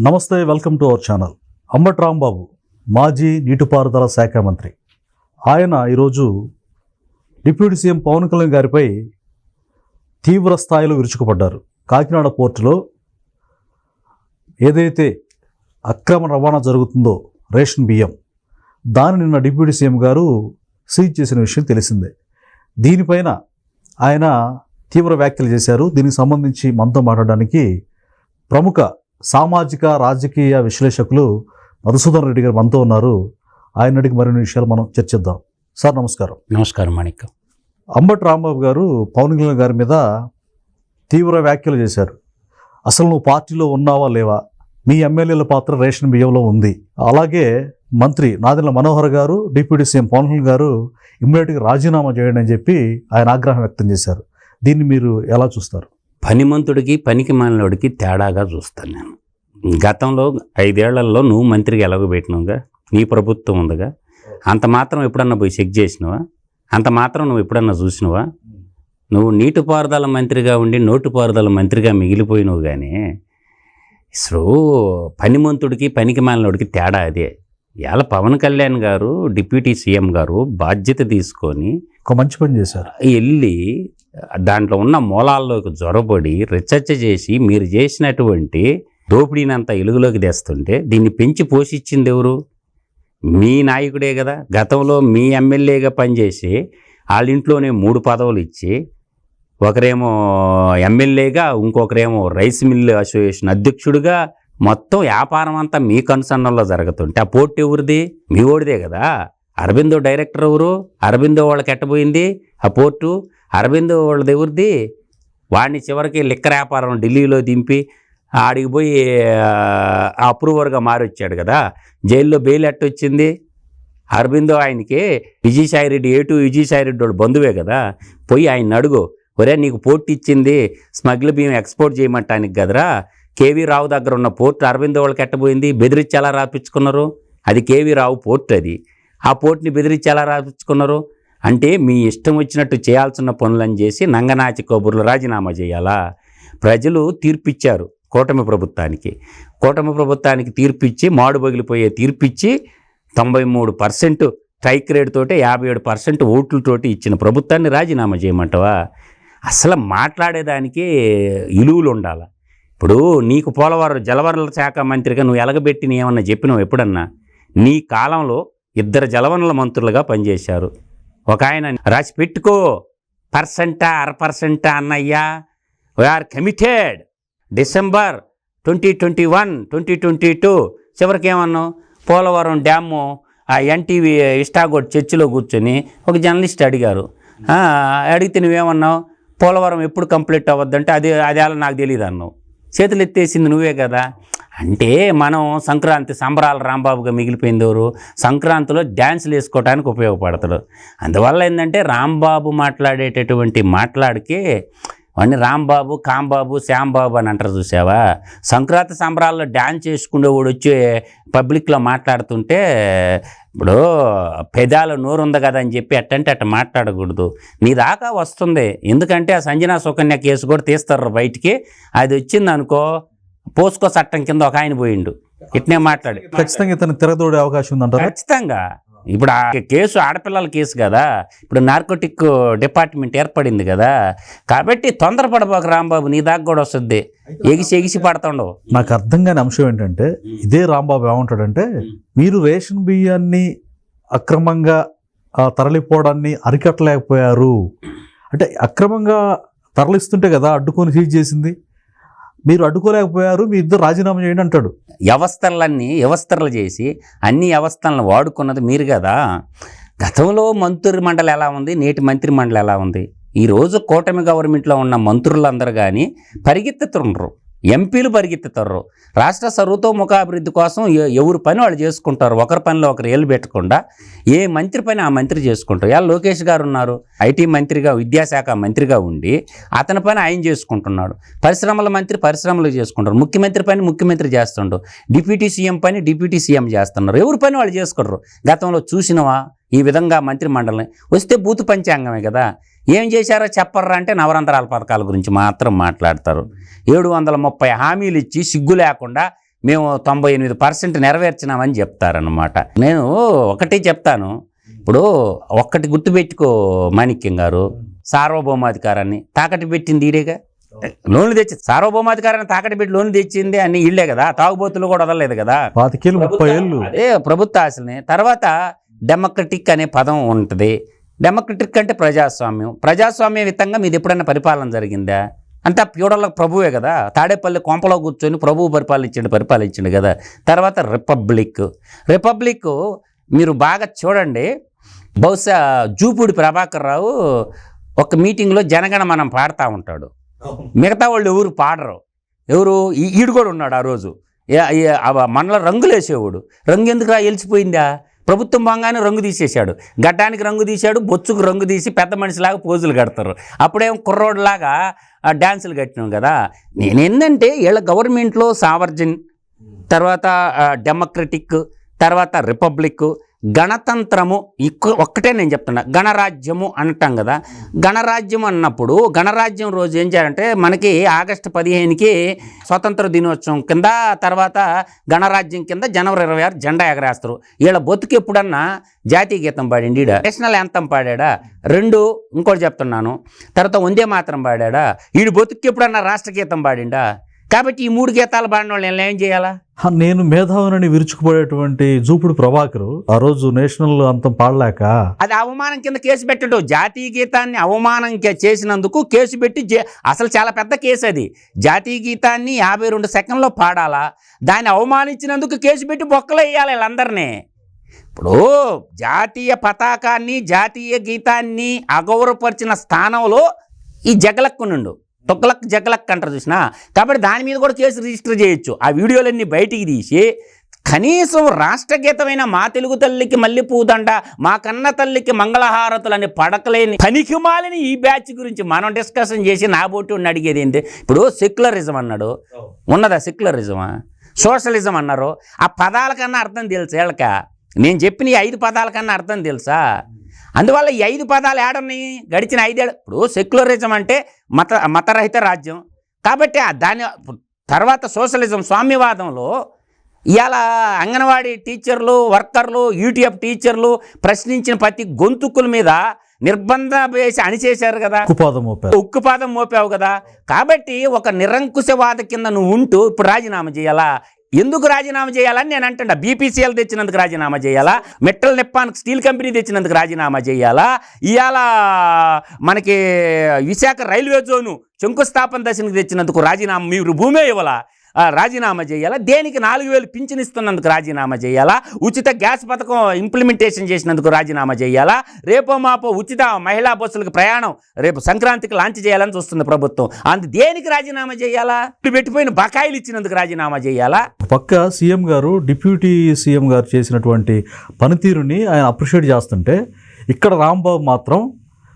నమస్తే, welcome to our channel. Ambati Rambabu మాజీ నీటిపారుదల శాఖ మంత్రి. ఆయన ఈరోజు డిప్యూటీ సీఎం పవన్ కళ్యాణ్ గారిపై తీవ్ర స్థాయిలో విరుచుకుపడ్డారు. కాకినాడ పోర్టులో ఏదైతే అక్రమ రవాణా జరుగుతుందో రేషన్ బియ్యం, దాన్ని నిన్న డిప్యూటీ సీఎం గారు సీజ్ చేసిన విషయం తెలిసిందే. దీనిపైన ఆయన తీవ్ర వ్యాఖ్యలు చేశారు. దీనికి సంబంధించి మనతో మాట్లాడడానికి ప్రముఖ సామాజిక రాజకీయ విశ్లేషకులు మధుసూదన్ రెడ్డి గారు మనతో ఉన్నారు. ఆయన అడిగి మరిన్ని విషయాలు మనం చర్చిద్దాం. సార్ నమస్కారం. నమస్కారం మాణిక్యం. అంబటి రాంబాబు గారు పవన్ కళ్యాణ్ గారి మీద తీవ్ర వ్యాఖ్యలు చేశారు. అసలు నువ్వు పార్టీలో ఉన్నావా లేవా, మీ ఎమ్మెల్యేల పాత్ర రేషన్ బియ్యంలో ఉంది. అలాగే మంత్రి నాదెండ్ల మనోహర్ గారు, డిప్యూటీ సీఎం పవన్ కళ్యాణ్ గారు ఇమ్మీడియట్గా రాజీనామా చేయండి అని చెప్పి ఆయన ఆగ్రహం వ్యక్తం చేశారు. దీన్ని మీరు ఎలా చూస్తారు? పనిమంతుడికి పనికి మాలినోడికి తేడాగా చూస్తాను నేను. గతంలో 5 ఏళ్లలో నువ్వు మంత్రిగా ఎలాగోబెట్టినావుగా, నీ ప్రభుత్వం ఉందిగా, అంత మాత్రం ఎప్పుడన్నా పోయి చెక్ చేసినవా? అంత మాత్రం నువ్వు ఎప్పుడన్నా చూసినవా? నువ్వు నీటిపారుదల మంత్రిగా ఉండి నోటిపారుదల మంత్రిగా మిగిలిపోయినావు. కానీ అసలు పనిమంతుడికి పనికి మాలినోడికి తేడా అదే. ఇవాళ పవన్ కళ్యాణ్ గారు డిప్యూటీ సీఎం గారు బాధ్యత తీసుకొని ఒక మంచి పని చేశారు. వెళ్ళి దాంట్లో ఉన్న మూలాల్లోకి జొరబడి రీసెర్చ్ చేసి మీరు చేసినటువంటి దోపిడీనంతా వెలుగులోకి తెస్తుంటే దీన్ని పెంచి పోషించింది ఎవరు? మీ నాయకుడే కదా. గతంలో మీ ఎమ్మెల్యేగా పనిచేసి వాళ్ళ ఇంట్లోనే 3 పదవులు ఇచ్చి, ఒకరేమో ఎమ్మెల్యేగా, ఇంకొకరేమో రైస్ మిల్ అసోసియేషన్ అధ్యక్షుడిగా, మొత్తం వ్యాపారం అంతా మీ కన్సర్న్లో జరుగుతుంటే ఆ పోర్టు ఎవరిది? మీ ఓడిదే కదా. అరబిందో డైరెక్టర్ ఎవరు? అరబిందో వాళ్ళకి ఎట్టబోయింది ఆ పోర్టు? అరబిందో వాళ్ళది ఎవరిది? వాడిని చివరికి లిక్కర్ వ్యాపారం ఢిల్లీలో దింపి ఆడికి పోయి అప్రూవర్గా మారొచ్చాడు కదా. జైల్లో బెయిల్ ఎట్టొచ్చింది? అరబిందో ఆయనకి విజయసాయిరెడ్డి విజయసాయిరెడ్డి వాళ్ళు బంధువే కదా. పోయి ఆయన అడుగు, ఒరే నీకు పోర్టు ఇచ్చింది స్మగ్లర్ బియ్యం ఎక్స్పోర్ట్ చేయమంటానికి కదరా. కేవీ రావు దగ్గర ఉన్న పోర్టు అరబిందో వాళ్ళకి ఎట్టబోయింది? బెదిరించి ఎలా రాపించుకున్నారు? అది కేవీ రావు పోర్టు. అది ఆ పోర్టుని బెదిరించి ఎలా రాపించుకున్నారు? అంటే మీ ఇష్టం వచ్చినట్టు చేయాల్సిన పనులను చేసి నంగనాచి కబుర్లు రాజీనామా చేయాలా? ప్రజలు తీర్పిచ్చారు కూటమి ప్రభుత్వానికి తీర్పిచ్చి, మాడు పగిలిపోయే తీర్పిచ్చి 93% స్ట్రైక్ రేట్ తోటి 57% ఓట్లతోటి ఇచ్చిన ప్రభుత్వాన్ని రాజీనామా చేయమంటావా? అసలు మాట్లాడేదానికి ఇలువలు ఉండాలి. ఇప్పుడు నీకు పోలవరం జలవనరుల శాఖ మంత్రిగా నువ్వు ఎలగబెట్టిన ఏమన్నా చెప్పినావు ఎప్పుడన్నా? నీ కాలంలో 2 జలవనరుల మంత్రులుగా పనిచేశారు. ఒక ఆయన రాసి పెట్టుకో, 1% అన్నయ్యా, వీఆర్ కమిటెడ్. డిసెంబర్ 2021, 2022 చివరికి ఏమన్నావు? పోలవరం డ్యాము ఆ ఎన్టీవీ ఇష్టాగోడ్ చర్చిలో కూర్చొని ఒక జర్నలిస్ట్ అడిగారు. అడిగితే నువ్వేమన్నావు? పోలవరం ఎప్పుడు కంప్లీట్ అవ్వద్దంటే అది అలా నాకు తెలియదు అన్నావు. చేతులు ఎత్తేసింది నువ్వే కదా. అంటే మనం సంక్రాంతి సంబరాలు రాంబాబుగా మిగిలిపోయింది ఎవరు? సంక్రాంతిలో డ్యాన్సులు వేసుకోవడానికి ఉపయోగపడతాడు. అందువల్ల ఏంటంటే రాంబాబు మాట్లాడేటటువంటి మాట్లాడికి వాడిని రాంబాబు, కాంబాబు, శ్యాంబాబు అని అంటారు చూసావా. సంక్రాంతి సంబరాల్లో డ్యాన్స్ చేసుకునేవాడు వచ్చి పబ్లిక్లో మాట్లాడుతుంటే ఇప్పుడు పెదాల నోరు ఉంది కదా అని చెప్పి అట్టంటే అట్ట మాట్లాడకూడదు. నీ దాకా వస్తుంది. ఎందుకంటే ఆ సంజనా సుకన్య కేసు కూడా తీస్తారు బయటికి. అది వచ్చింది అనుకో, పోస్కో చట్టం కింద ఒక ఆయన పోయిండు. ఇట్నే మాట్లాడి ఖచ్చితంగా ఇతను తిరగదోడే అవకాశం ఉందంటారు. ఖచ్చితంగా. ఇప్పుడు ఆ కేసు ఆడపిల్లల కేసు కదా. ఇప్పుడు నార్కోటిక్ డిపార్ట్మెంట్ ఏర్పడింది కదా. కాబట్టి తొందరపడబోక రాంబాబు, నీ దాకా కూడా వస్తుంది. ఎగిసి పడుతుండవు. నాకు అర్థం కాని అంశం ఏంటంటే, ఇదే రాంబాబు ఏమంటాడంటే, మీరు రేషన్ బియ్యాన్ని అక్రమంగా తరలిపోవడాన్ని అరికట్టలేకపోయారు అంటే, అక్రమంగా తరలిస్తుంటే కదా అడ్డుకొని సీజ్ చేసింది, మీరు అడ్డుకోలేకపోయారు, మీ ఇద్దరు రాజీనామా చేయండి అంటాడు. వ్యవస్థలు చేసి అన్ని వ్యవస్థలను వాడుకున్నది మీరు కదా. గతంలో మంత్రి మండలి ఎలా ఉంది, నేటి మంత్రి మండలి ఎలా ఉంది? ఈరోజు కూటమి గవర్నమెంట్లో ఉన్న మంత్రులందరూ కానీ పరిగెత్తుతుండ్రు, ఎంపీలు పరిగెత్తుతారు. రాష్ట్ర సర్వతోముఖాభివృద్ధి కోసం ఎవరి పని వాళ్ళు చేసుకుంటారు. ఒకరి పనిలో ఒకరు ఏళ్ళు పెట్టకుండా ఏ మంత్రి పని ఆ మంత్రి చేసుకుంటారు. ఇలా లోకేష్ గారు ఉన్నారు, ఐటీ మంత్రిగా, విద్యాశాఖ మంత్రిగా ఉండి అతని పని ఆయన చేసుకుంటున్నాడు. పరిశ్రమల మంత్రి పరిశ్రమలు చేసుకుంటారు. ముఖ్యమంత్రి పని ముఖ్యమంత్రి చేస్తుండ్రు. డిప్యూటీ సీఎం పని డిప్యూటీ సీఎం చేస్తున్నారు. ఎవరి పని వాళ్ళు చేసుకుంటారు. గతంలో చూసినవా ఈ విధంగా మంత్రి మండలిని? వస్తే బూతు పంచాంగమే కదా. ఏం చేశారో చెప్పర్రా అంటే నవరంధ్రాల పథకాల గురించి మాత్రం మాట్లాడతారు. 730 హామీలు ఇచ్చి సిగ్గు లేకుండా మేము 98% నెరవేర్చినామని చెప్తారనమాట. నేను ఒకటి చెప్తాను, ఇప్పుడు ఒక్కటి గుర్తుపెట్టుకో మాణిక్యం గారు, సార్వభౌమాధికారాన్ని తాకట్టు పెట్టింది ఈడేగా. లోన్లు తెచ్చి సార్వభౌమాధికారాన్ని తాకట్టు పెట్టి లోన్లు తెచ్చింది అన్ని ఇళ్లే కదా, తాగుబోతులు కూడా వదలలేదు కదా. 25 ఏళ్ళు అదే ప్రభుత్వ ఆశల్ని. తర్వాత డెమోక్రటిక్ అనే పదం ఉంటుంది. డెమోక్రటిక్ అంటే ప్రజాస్వామ్యయుతంగా మీది ఎప్పుడైనా పరిపాలన జరిగిందా? అంతా ప్యూడర్లకు ప్రభువే కదా. తాడేపల్లి కొంపలో కూర్చొని ప్రభువు పరిపాలించిండు కదా. తర్వాత రిపబ్లిక్ మీరు బాగా చూడండి. బహుశా జూపూడి ప్రభాకర్ రావు ఒక మీటింగ్లో జనగణమనం పాడుతూ ఉంటాడు, మిగతా వాళ్ళు ఎవరు పాడరు. ఈడు కూడా ఉన్నాడు ఆ రోజు. మనలో రంగులు వేసేవాడు. రంగు ఎందుకు వెలిసిపోయిందా? ప్రభుత్వం బాగానే రంగు తీసేశాడు, గడ్డానికి రంగు తీశాడు, బొచ్చుకు రంగు తీసి పెద్ద మనిషిలాగా పోజులు కడతారు. అప్పుడేమో కుర్రోడ్లాగా డ్యాన్సులు కట్టినాం కదా. నేను ఏంటంటే వీళ్ళ గవర్నమెంట్లో సావర్జన్, తర్వాత డెమోక్రటిక్, తర్వాత రిపబ్లిక్, గణతంత్రము ఒక్కటే నేను చెప్తున్నా. గణరాజ్యము అంటాం కదా. గణరాజ్యం అన్నప్పుడు గణరాజ్యం రోజు ఏం చేయాలంటే మనకి ఆగస్టు 15కి స్వతంత్ర దినోత్సవం కింద, తర్వాత గణరాజ్యం కింద జనవరి 26 జెండా ఎగరేస్తారు. వీళ్ళ బతుకు ఎప్పుడన్నా జాతీయ గీతం పాడిండి, నేషనల్ యాంతం పాడా, ఇంకోటి చెప్తున్నాను, తర్వాత వందే మాత్రం పాడా, వీడి బతుకు ఎప్పుడన్నా రాష్ట్ర గీతం పాడిండా? కాబట్టి ఈ 3 గీతాలు పాడిన వాళ్ళు ఏం చేయాలా? నేను మేధావునని విరుచుకుపడేటువంటి జూపుడు ప్రభాకర్ ఆ రోజు నేషనల్ అంతం పాడలేక అది అవమానం కింద కేసు పెట్టడు. జాతీయ గీతాన్ని అవమానం చేసినందుకు కేసు పెట్టి, అసలు చాలా పెద్ద కేసు అది. జాతీయ గీతాన్ని 52 సెకండ్లో పాడాలా, దాన్ని అవమానించినందుకు కేసు పెట్టి బొక్కలు వేయాలి వీళ్ళందరినీ. ఇప్పుడు జాతీయ పతాకాన్ని జాతీయ గీతాన్ని అగౌరవపరిచిన స్థానంలో ఈ జగలక్కునుండు, తొక్కలక్ జగలక్ అంటారు చూసినా. కాబట్టి దాని మీద కూడా కేసు రిజిస్టర్ చేయొచ్చు. ఆ వీడియోలన్నీ బయటికి తీసి కనీసం రాష్ట్రగీతమైన మా తెలుగు తల్లికి మల్లెపూదండ, మా కన్న తల్లికి మంగళహారతులని పడకలేని పనికిమాలిన ఈ బ్యాచ్ గురించి మనం డిస్కషన్ చేసి నా బోటి ఉన్న అడిగేది ఏంటి? ఇప్పుడు సెక్యులరిజం అన్నాడు, ఉన్నదా సెక్యులరిజమా? సోషలిజం అన్నారు. ఆ పదాల కన్నా అర్థం తెలుసు వీళ్ళక? నేను చెప్పిన ఈ 5 పదాల కన్నా అర్థం తెలుసా? అందువల్ల ఈ 5 పదాలు ఏడున్నాయి గడిచిన 5 ఏళ్ళు. ఇప్పుడు సెక్యులరిజం అంటే మతరహిత రాజ్యం. కాబట్టి దాని తర్వాత సోషలిజం స్వామ్యవాదంలో ఇవాళ అంగన్వాడీ టీచర్లు, వర్కర్లు, యూటీఎఫ్ టీచర్లు ప్రశ్నించిన ప్రతి గొంతుకుల మీద నిర్బంధం వేసి అణిచేశారు కదా, ఉక్కుపాదం మోపావు కదా. కాబట్టి ఒక నిరంకుశవాద కింద నువ్వు ఉంటూ ఇప్పుడు రాజీనామా చేయాలా? ఎందుకు రాజీనామా చేయాలని నేను అంటున్నా. బీపీసీఎల్ తెచ్చినందుకు రాజీనామా చేయాలా? మెట్టల్ నిప్పాన్ స్టీల్ కంపెనీ తెచ్చినందుకు రాజీనామా చేయాలా? ఇవాళ మనకి విశాఖ రైల్వే జోను శంకుస్థాపన దశకు తెచ్చినందుకు రాజీనామా, మీరు భూమే ఇవ్వాలా, రాజీనామా చేయాలా? దేనికి 4000 పింఛన్ ఇస్తున్నందుకు రాజీనామా చేయాలా? ఉచిత గ్యాస్ పథకం ఇంప్లిమెంటేషన్ చేసినందుకు రాజీనామా చేయాలా? రేపో మాపో ఉచిత మహిళా బస్సులకు ప్రయాణం రేపు సంక్రాంతికి లాంచ్ చేయాలని చూస్తుంది ప్రభుత్వం. దేనికి రాజీనామా చేయాలా? పెట్టిపోయిన బకాయిలు ఇచ్చినందుకు రాజీనామా చేయాలా? పక్క సీఎం గారు, డిప్యూటీ సీఎం గారు చేసినటువంటి పనితీరుని ఆయన అప్రిషియేట్ చేస్తుంటే, ఇక్కడ రాంబాబు మాత్రం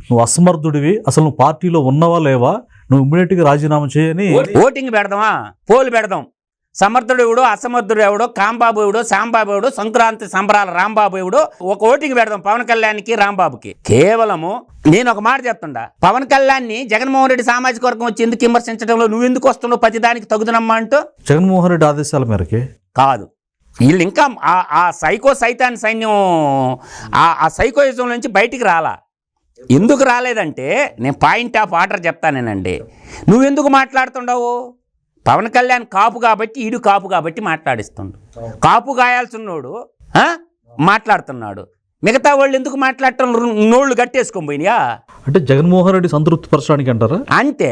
నువ్వు అసమర్థుడివి, అసలు నువ్వు పార్టీలో ఉన్నవా లేవా, నువ్వు ఇమ్మీడియట్గా రాజీనామా చేయని ఓటింగ్ పెడదామా, పోలు పెడదాం. సమర్థుడు ఎవడో, అసమర్థుడు ఎవడో, కాంబాబు ఎవడో, శాంబాబు ఎవడో, సంక్రాంతి సంబరాల రాంబాబు ఎవడో, ఒక ఓటింగ్ పెడదాం పవన్ కళ్యాణ్కి, రాంబాబుకి. కేవలము నేను ఒక మాట చెప్తుండా, పవన్ కళ్యాణ్ని జగన్మోహన్ రెడ్డి సామాజిక వర్గం వచ్చి ఎందుకు విమర్శించడంలో నువ్వు ఎందుకు వస్తున్నావు ప్రతిదానికి తగుదనమ్మా అంటూ? జగన్మోహన్ రెడ్డి ఆదేశాల మేరకే కాదు. వీళ్ళు ఇంకా ఆ సైకో సైతాన్ సైన్యం, ఆ సైకోయిజం నుంచి బయటికి రాలా. ఎందుకు రాలేదంటే నేను పాయింట్ ఆఫ్ ఆర్డర్ చెప్తానేనండి. నువ్వెందుకు మాట్లాడుతుండవు? పవన్ కళ్యాణ్ కాపు కాబట్టి, ఈడు కాపు కాబట్టి మాట్లాడిస్తుండు. కాపు గాయాల్సినోడు మాట్లాడుతున్నాడు. మిగతా వాళ్ళు ఎందుకు మాట్లాడటం? నోళ్ళు కట్టేసుకొని పోయినాయా? అంటే జగన్మోహన్ రెడ్డి సంతృప్తి పరచడానికి అంటారా? అంతే.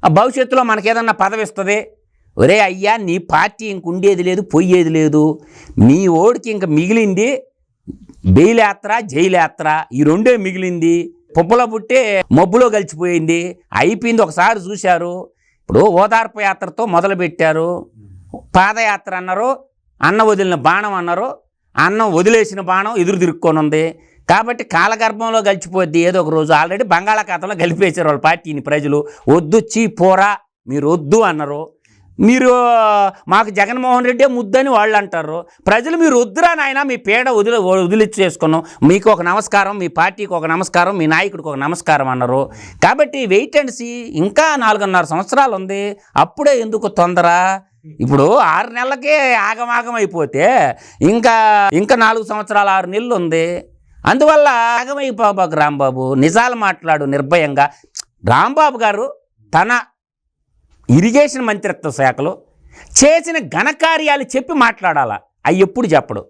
భవిష్యత్తులో మనకేదన్నా పదవి ఇస్తుంది, ఒరే అయ్యా నీ పార్టీ ఇంక ఉండేది లేదు, పోయేది లేదు, నీ ఓడికి ఇంక మిగిలింది బెయిల్ యాత్ర, జైలు యాత్ర, ఈ 2 మిగిలింది. పొప్పులో పుట్టే మబ్బులో కలిసిపోయింది, అయిపోయింది. ఒకసారి చూశారు. ఇప్పుడు ఓదార్పు యాత్రతో మొదలుపెట్టారు, పాదయాత్ర అన్నారు, అన్న వదిలిన బాణం అన్నారు, అన్నం వదిలేసిన బాణం ఎదురు తిరుక్కొని ఉంది. కాబట్టి కాలగర్భంలో కలిసిపోద్ది ఏదో ఒక రోజు. ఆల్రెడీ బంగాళాఖాతంలో కలిపేశారు వాళ్ళ పార్టీని ప్రజలు. వద్దు చీ పోరా, మీరు వద్దు అన్నారు. మీరు మాకు జగన్మోహన్ రెడ్డే ముద్దని వాళ్ళు అంటారు. ప్రజలు మీరు వద్దురా నాయన, మీ పేడ వదిలిచ్చేసుకున్నాం, మీకు ఒక నమస్కారం, మీ పార్టీకి ఒక నమస్కారం, మీ నాయకుడికి ఒక నమస్కారం అన్నారు. కాబట్టి వెయిట్ అండ్ సీ. ఇంకా 4.5 సంవత్సరాలు ఉంది, అప్పుడే ఎందుకు తొందర? ఇప్పుడు 6 నెలలకే ఆగమాగం అయిపోతే ఇంకా 4 సంవత్సరాలు 6 నెలలు ఉంది. అందువల్ల ఆగమైపోబాకు రాంబాబు, నిజాలు మాట్లాడు నిర్భయంగా. రాంబాబు గారు తన ఇరిగేషన్ మంత్రిత్వ శాఖలో చేసిన ఘనకార్యాలు చెప్పి మాట్లాడాలా, అవి ఎప్పుడు చెప్పడు.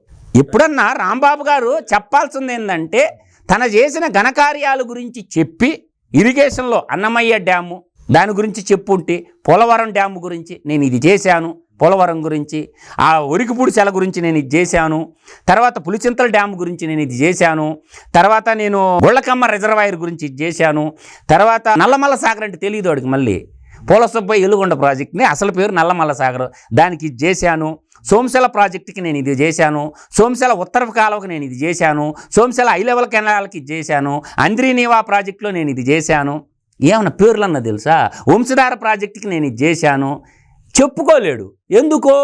ఎప్పుడన్నా రాంబాబు గారు చెప్పాల్సింది ఏంటంటే తన చేసిన ఘనకార్యాల గురించి చెప్పి, ఇరిగేషన్లో అన్నమయ్య డ్యాము దాని గురించి చెప్పుంటే, పోలవరం డ్యాము గురించి నేను ఇది చేశాను, పోలవరం గురించి, ఆ ఒరికిపూడి గురించి నేను ఇది చేశాను, తర్వాత పులిచింతల డ్యాము గురించి నేను ఇది చేశాను, తర్వాత నేను గొళ్ళకమ్మ రిజర్వాయర్ గురించి ఇది చేశాను, తర్వాత నల్లమల్ల సాగర్ అంటే తెలియదు వాడికి, మళ్ళీ పోలసుబ్బయ్య ఎలుగొండ ప్రాజెక్ట్ని అసలు పేరు నల్లమల్ల సాగర్, దానికి ఇది చేశాను, సోమశిల ప్రాజెక్టుకి నేను ఇది చేశాను, సోమశిల ఉత్తర కాలువకి నేను ఇది చేశాను, సోమశిల హై లెవెల్ కెనాల్కి ఇది చేశాను, అంద్రీనీవా ప్రాజెక్టులో నేను ఇది చేశాను. ఏమన్నా పేర్లన్నా తెలుసా? వంశధార ప్రాజెక్టుకి నేను ఇది చేశాను. చెప్పుకోలేడు. ఎందుకో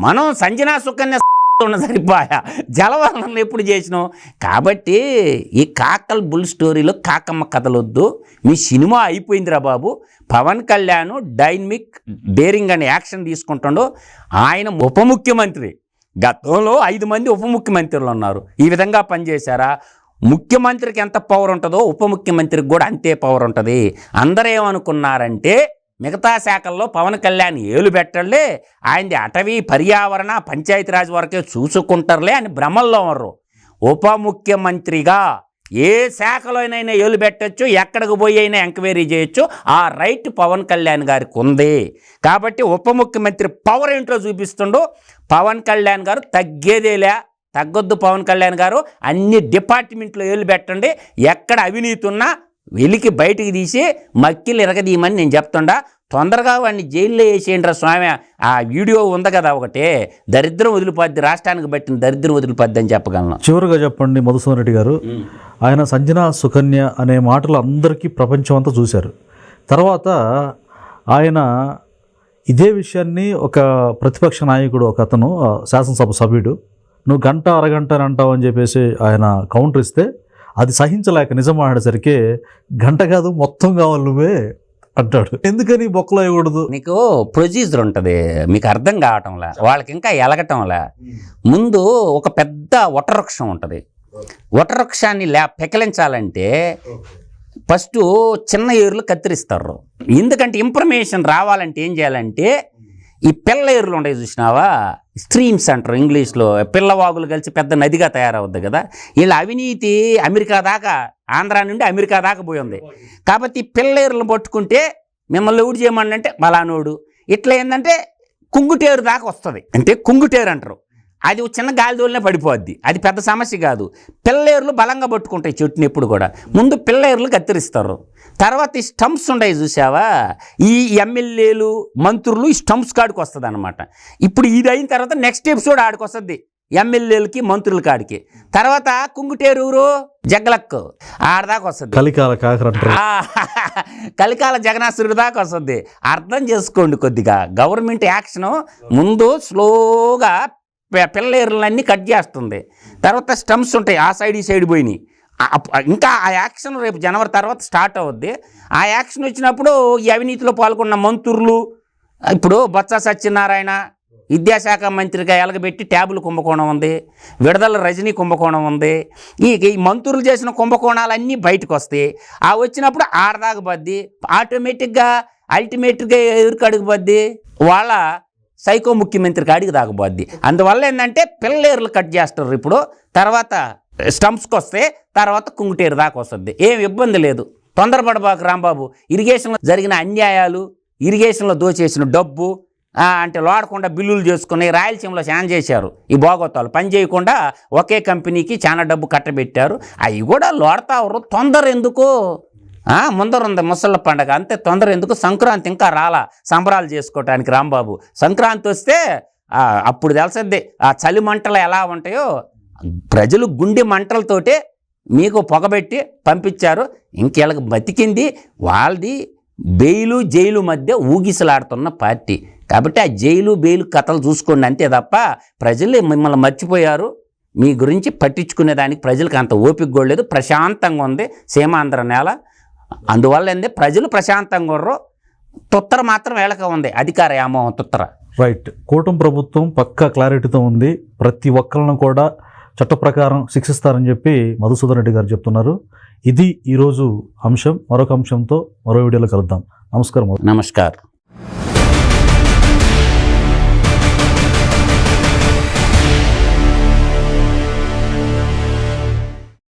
మనం సంజనా సుకన్య ఉన్న సరిపోయా, జలవరణలు ఎప్పుడు చేసినాం. కాబట్టి ఈ కాకల్ బుల్ స్టోరీలో కాకమ్మ కథలొద్దు. మీ సినిమా అయిపోయిందిరా బాబు. పవన్ కళ్యాణ్ డైనమిక్ డేరింగ్ అనే యాక్షన్ తీసుకుంటాడు. ఆయన ఉప ముఖ్యమంత్రి, గతంలో 5 మంది ఉప ముఖ్యమంత్రులు ఉన్నారు. ఈ విధంగా పనిచేశారా? ముఖ్యమంత్రికి ఎంత పవర్ ఉంటుందో ఉప ముఖ్యమంత్రికి కూడా అంతే పవర్ ఉంటుంది. అందరూ ఏమనుకున్నారంటే మిగతా శాఖల్లో పవన్ కళ్యాణ్ ఏలు పెట్టలే, ఆయనది అటవీ పర్యావరణ పంచాయతీరాజ్ వరకే చూసుకుంటారులే అని భ్రమల్లో ఉన్నారు. ఉప ముఖ్యమంత్రిగా ఏ శాఖలోనైనా ఏలు పెట్టచ్చు, ఎక్కడికి పోయి అయినా ఎంక్వైరీ చేయొచ్చు. ఆ రైట్ పవన్ కళ్యాణ్ గారికి ఉంది. కాబట్టి ఉప ముఖ్యమంత్రి పవర్ ఏంటో చూపిస్తుండు. పవన్ కళ్యాణ్ గారు తగ్గేదేలే, తగ్గొద్దు. పవన్ కళ్యాణ్ గారు అన్ని డిపార్ట్మెంట్లో ఏలు పెట్టండి. ఎక్కడ అవినీతి ఉన్నా వెలికి బయటికి తీసి మక్కిలు ఎరగదీయమని నేను చెప్తుండా. తొందరగా వాడిని జైల్లో వేసేయండిరా స్వామి. ఆ వీడియో ఉంది కదా ఒకటే, దరిద్రం వదిలిపోద్ది, రాష్ట్రానికి బట్టిన దరిద్రం వదిలిపోద్ది అని చెప్పగలను. చివరిగా చెప్పండి మధుసూదన్ రెడ్డి గారు, ఆయన సంజనా సుకన్య అనే మాటలు అందరికీ ప్రపంచం అంతా చూశారు. తర్వాత ఆయన ఇదే విషయాన్ని ఒక ప్రతిపక్ష నాయకుడు, ఒక అతను శాసనసభ సభ్యుడు, నువ్వు గంట అరగంట అని అంటావు అని చెప్పేసి ఆయన కౌంటర్ ఇస్తే అది సహించలేక నిజం మాట్లాడేసరికి గంట కాదు మొత్తం కావాలి నువ్వే అంటాడు. ఎందుకని బొక్కలో వేయకూడదు? నీకు ప్రొసీజర్ ఉంటుంది, మీకు అర్థం కావటంలా, వాళ్ళకి ఇంకా ఎలగటంలా. ముందు ఒక పెద్ద వటవృక్షం ఉంటుంది. వటవృక్షాన్ని పెకిలించాలంటే ఫస్ట్ చిన్న ఏర్లు కత్తిరిస్తారు. ఎందుకంటే ఇన్ఫర్మేషన్ రావాలంటే ఏం చేయాలంటే ఈ పిల్ల ఏర్లు ఉంటాయి చూసినావా, స్ట్రీమ్స్ అంటారు ఇంగ్లీష్లో. పిల్లవాగులు కలిసి పెద్ద నదిగా తయారవుద్ది కదా. వీళ్ళ అవినీతి అమెరికా దాకా, ఆంధ్రా నుండి అమెరికా దాకా పోయి ఉంది. కాబట్టి పిల్లేరులను పట్టుకుంటే మిమ్మల్ని ఎవడు చేయమని అంటే బలానోడు, ఇట్లా ఏంటంటే కుంగుటేరు దాకా వస్తుంది. అంటే కుంగుటేరు అంటారు. అది చిన్న గాలిదోలనే పడిపోద్ది, అది పెద్ద సమస్య కాదు. పిల్లేర్లు బలంగా పట్టుకుంటాయి చెట్టుని ఎప్పుడు కూడా. ముందు పిల్లేర్లు కత్తిరిస్తారు. తర్వాత ఈ స్టంప్స్ ఉన్నాయి చూసావా, ఈ ఎమ్మెల్యేలు మంత్రులు ఈ స్టంప్స్ కాడికి వస్తుంది అనమాట. ఇప్పుడు ఇది అయిన తర్వాత నెక్స్ట్ ఎపిసోడ్ ఆడికి వస్తుంది, ఎమ్మెల్యేలకి మంత్రుల కాడికి. తర్వాత కుంగుటేరు జగ్గలక్కు ఆడదాకా వస్తుంది, కలికాల జగనాసురుడి దాకా వస్తుంది. అర్థం చేసుకోండి కొద్దిగా. గవర్నమెంట్ యాక్షన్ ముందు స్లోగా పిల్లేర్లన్నీ కట్ చేస్తుంది. తర్వాత స్టంప్స్ ఉంటాయి, ఆ సైడ్ ఈ సైడ్ పోయినాయి. ఇంకా ఆ యాక్షన్ రేపు జనవరి తర్వాత స్టార్ట్ అవుద్ది. ఆ యాక్షన్ వచ్చినప్పుడు ఈ అవినీతిలో పాల్గొన్న మంత్రులు, ఇప్పుడు బొత్స సత్యనారాయణ విద్యాశాఖ మంత్రిగా ఎలగబెట్టి ట్యాబులు కుంభకోణం ఉంది, విడుదల రజనీ కుంభకోణం ఉంది. ఈ మంత్రులు చేసిన కుంభకోణాలన్నీ బయటకు వస్తాయి. ఆ వచ్చినప్పుడు ఆడదాకా బద్ది, ఆటోమేటిక్గా అల్టిమేట్గా ఎవరికి అడుగుబద్ది, వాళ్ళ సైకో ముఖ్యమంత్రి కాడికి దాకపోద్ది. అందువల్ల ఏంటంటే పిల్లేర్లు కట్ చేస్తారు ఇప్పుడు, తర్వాత స్టంప్స్కి వస్తే తర్వాత కుంగుటేరు దాకా వస్తుంది. ఏం ఇబ్బంది లేదు, తొందరపడబాకు రాంబాబు. ఇరిగేషన్లో జరిగిన అన్యాయాలు, ఇరిగేషన్లో దోచేసిన డబ్బు అంటే లోడకుండా బిల్లులు చేసుకుని రాయలసీమలో చాలా చేశారు. ఈ భోగోతాలు పని చేయకుండా ఒకే కంపెనీకి చాలా డబ్బు కట్టబెట్టారు. అవి కూడా లోడతారు. తొందర ఎందుకు? ముందరుంది ముసళ్ళ పండగ, అంతే. తొందర ఎందుకు? సంక్రాంతి ఇంకా రాలా సంబరాలు చేసుకోవటానికి రాంబాబు. సంక్రాంతి వస్తే అప్పుడు తెలిసద్ది ఆ చలి మంటలు ఎలా ఉంటాయో. ప్రజలు గుండె మంటలతోటే మీకు పొగబెట్టి పంపించారు. ఇంకెళ్ళకి బతికింది వాళ్ళది బెయిలు జైలు మధ్య ఊగిసలాడుతున్న పార్టీ. కాబట్టి ఆ జైలు బెయిలు కథలు చూసుకోండి అంతే తప్ప ప్రజలు మిమ్మల్ని మర్చిపోయారు. మీ గురించి పట్టించుకునే దానికి ప్రజలకు అంత ఓపిక కూడా లేదు. ప్రశాంతంగా ఉంది సీమాంధ్ర నేల. అందువల్ల ప్రజలు ప్రశాంతంగా ఉర్రు. తుత్తర మాత్రం వేళక ఉంది, అధికార యామోహం తుత్తర. రైట్. కూటమి ప్రభుత్వం పక్కా క్లారిటీతో ఉంది. ప్రతి ఒక్కరిని కూడా చట్ట ప్రకారం శిక్షిస్తారని చెప్పి మధుసూదన్ రెడ్డి గారు చెప్తున్నారు. ఇది ఈరోజు అంశం. మరొక అంశంతో మరో వీడియోలో కలుద్దాం. నమస్కారం. నమస్కారం.